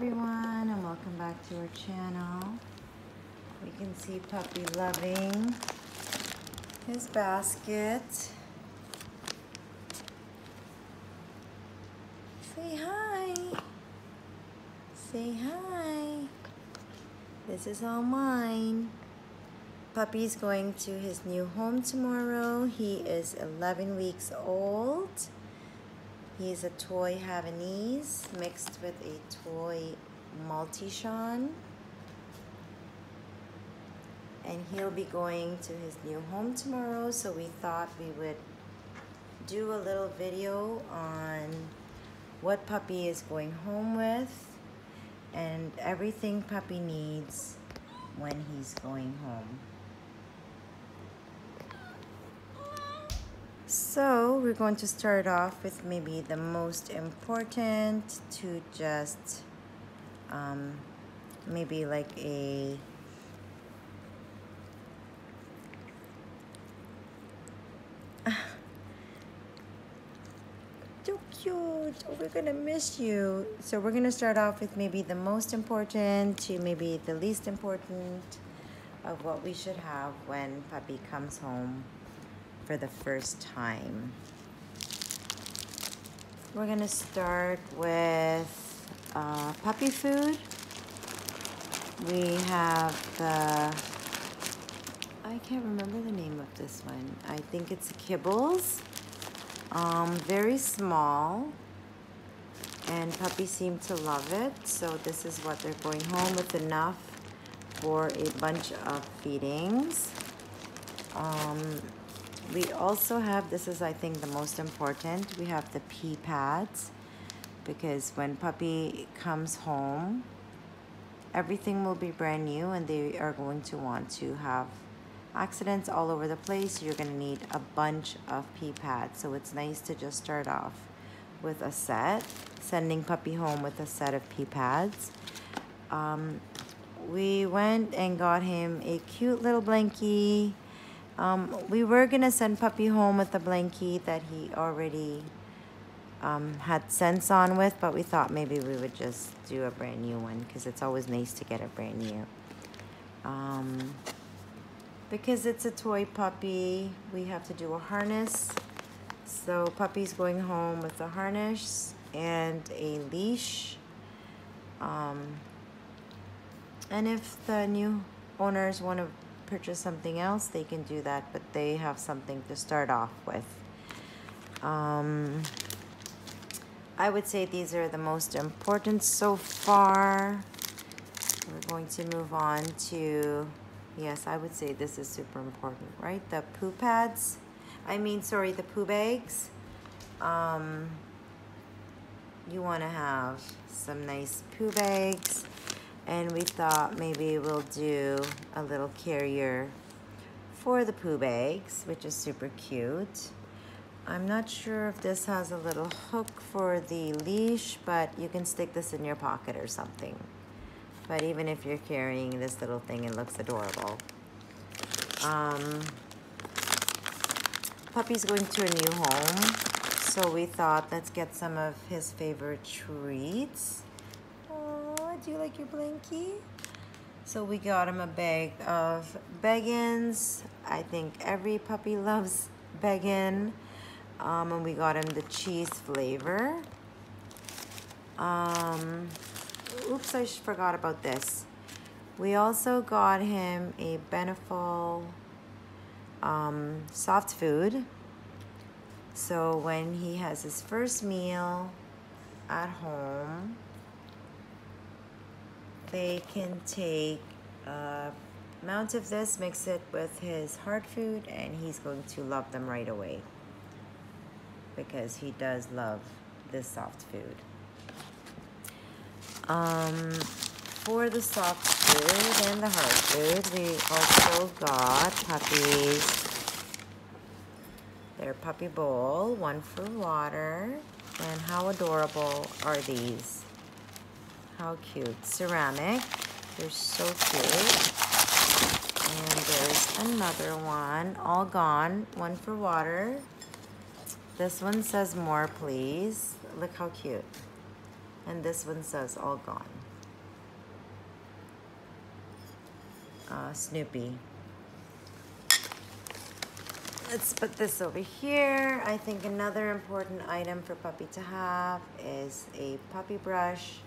everyone, and welcome back to our channel. We can see Puppy loving his basket. Say hi. Say hi. This is all mine. Puppy's going to his new home tomorrow. He is 11 weeks old. He's a toy Havanese mixed with a toy Malteshan. And he'll be going to his new home tomorrow, so we thought we would do a little video on what Puppy is going home with and everything Puppy needs when he's going home. So we're going to start off with maybe the most important, to just maybe like a so cute. Oh, we're gonna miss you. So we're gonna start off with maybe the most important to maybe the least important of what we should have when Puppy comes home for the first time. We're gonna start with puppy food. We have the, I can't remember the name of this one. I think it's Kibbles. Very small, and Puppy seemed to love it. So this is what they're going home with, enough for a bunch of feedings. We also have, this is I think the most important, we have the pee pads, because when Puppy comes home, everything will be brand new and they are going to want to have accidents all over the place. You're going to need a bunch of pee pads, so it's nice to just start off with a set, sending Puppy home with a set of pee pads. We went and got him a cute little blankie. We were gonna send Puppy home with a blankie that he already had scents on with, but we thought maybe we would just do a brand new one, because it's always nice to get a brand new. Because it's a toy puppy, we have to do a harness. So Puppy's going home with a harness and a leash. And if the new owners want to purchase something else, they can do that, but they have something to start off with. I would say these are the most important so far. We're going to move on to, yes, I would say this is super important, right? The poo pads. The poo bags. You want to have some nice poo bags. And we thought maybe we'll do a little carrier for the poo bags, which is super cute. I'm not sure if this has a little hook for the leash, but you can stick this in your pocket or something. But even if you're carrying this little thing, it looks adorable. Puppy's going to a new home, so we thought let's get some of his favorite treats. Do you like your blankie? So we got him a bag of Beggins. I think every puppy loves Beggin. And we got him the cheese flavor. Oops, I forgot about this. We also got him a Beneful soft food. So when he has his first meal at home, they can take a amount of this, mix it with his hard food, and he's going to love them right away, because he does love this soft food. For the soft food and the hard food, we also got their puppy bowl, one for water. And how adorable are these? How cute. Ceramic. They're so cute. And there's another one, all gone. One for water. This one says more, please. Look how cute. And this one says all gone. Snoopy. Let's put this over here. I think another important item for puppy to have is a puppy brush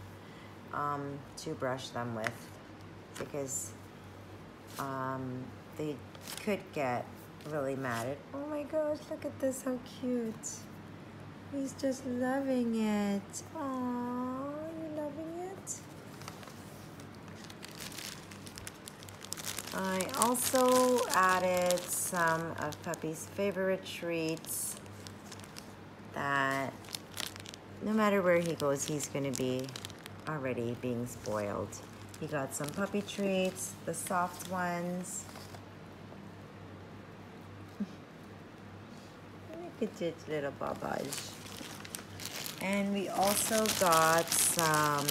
to brush them with, because they could get really mad at, oh my gosh, look at this, how cute. He's just loving it. Aww, you loving it? I also added some of Puppy's favorite treats that no matter where he goes, he's gonna be already being spoiled. He got some puppy treats, the soft ones. Look at it, little Babaj. And we also got some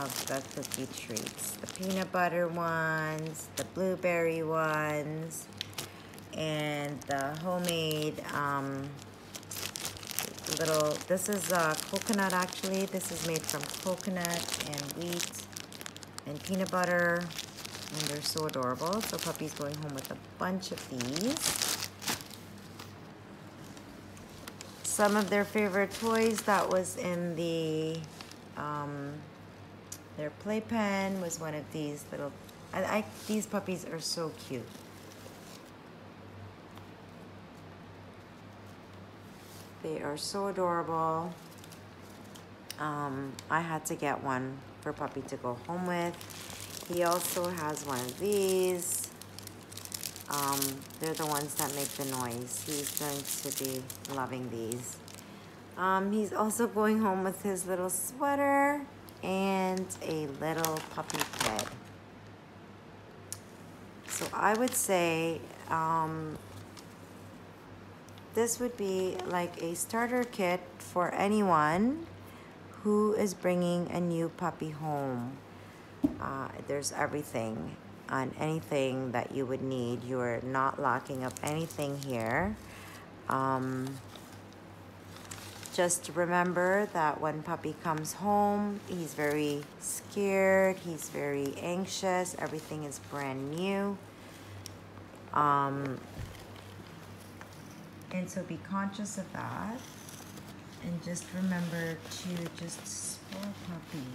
of the cookie treats. The peanut butter ones, the blueberry ones, and the homemade this is coconut actually. This is made from coconut and wheat and peanut butter. And they're so adorable. So Puppy's going home with a bunch of these. Some of their favorite toys that was in the their playpen was one of these little, these puppies are so cute. They are so adorable. I had to get one for Puppy to go home with. He also has one of these. They're the ones that make the noise. He's going to be loving these. He's also going home with his little sweater and a little puppy bed. So I would say this would be like a starter kit for anyone who is bringing a new puppy home. There's everything on anything that you would need. You're not locking up anything here. Just remember that when Puppy comes home, he's very scared, he's very anxious, everything is brand new. And so be conscious of that. And just remember to just spoil Puppy.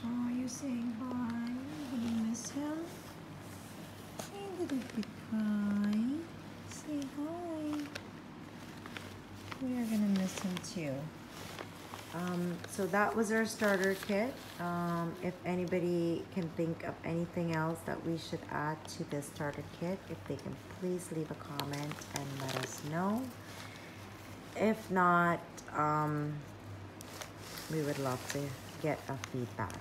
Oh, you're saying hi. Did you miss him? Hey, little big guy. Say hi. We are gonna miss him too. So that was our starter kit. If anybody can think of anything else that we should add to this starter kit, if they can please leave a comment and let us know. If not, we would love to get a feedback.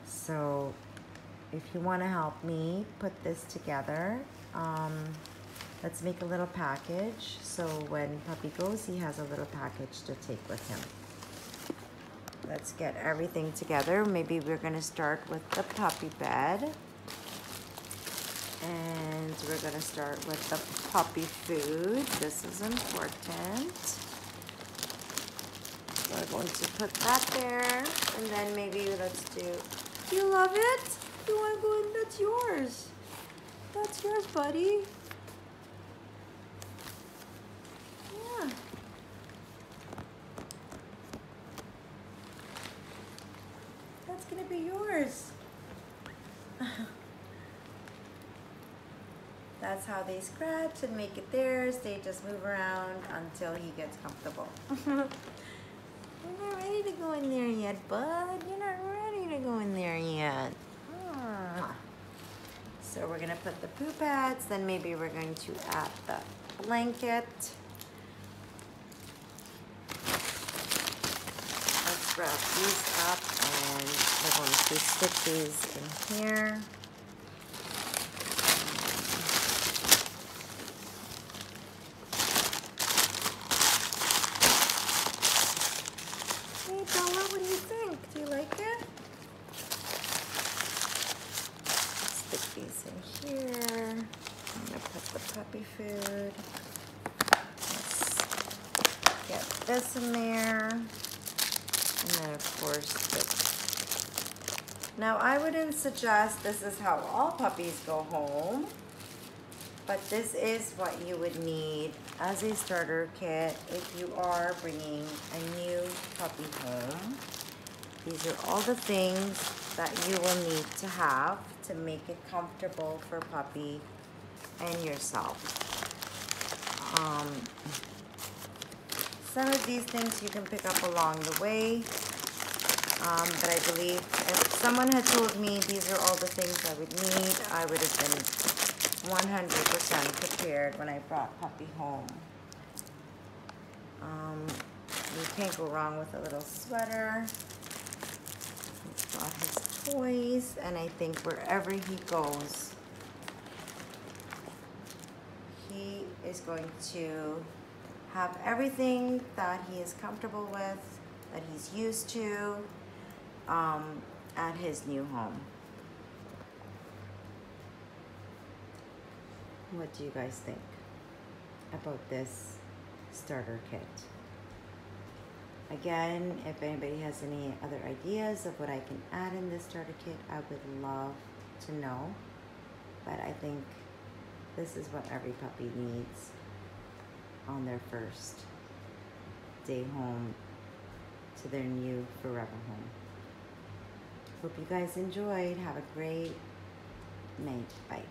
So if you want to help me put this together, let's make a little package. So when Puppy goes, he has a little package to take with him. Let's get everything together. Maybe we're going to start with the puppy bed. And we're going to start with the puppy food. This is important. We're going to put that there. And then maybe let's do... You love it? You want to go in? That's yours. That's yours, buddy. Yeah. That's going to be yours. That's how they scratch and make it theirs. They just move around until he gets comfortable. You're not ready to go in there yet, bud. You're not ready to go in there yet. So we're gonna put the poo pads, then maybe we're going to add the blanket. Let's wrap these up and we're going to stick these in here. Hey Bella, what do you think? Do you like it? Stick these in here. I'm gonna put the puppy food. Let's get this in there. And then of course Now, I wouldn't suggest this is how all puppies go home, but this is what you would need as a starter kit if you are bringing a new puppy home. These are all the things that you will need to have to make it comfortable for puppy and yourself. Some of these things you can pick up along the way, but I believe if someone had told me these are all the things I would need, I would have been 100% prepared when I brought puppy home. You can't go wrong with a little sweater. He's got his toys, and I think wherever he goes, he is going to have everything that he is comfortable with, that he's used to, at his new home. What do you guys think about this starter kit? Again, if anybody has any other ideas of what I can add in this starter kit, I would love to know. But I think this is what every puppy needs on their first day home to their new forever home. Hope you guys enjoyed. Have a great night. Bye.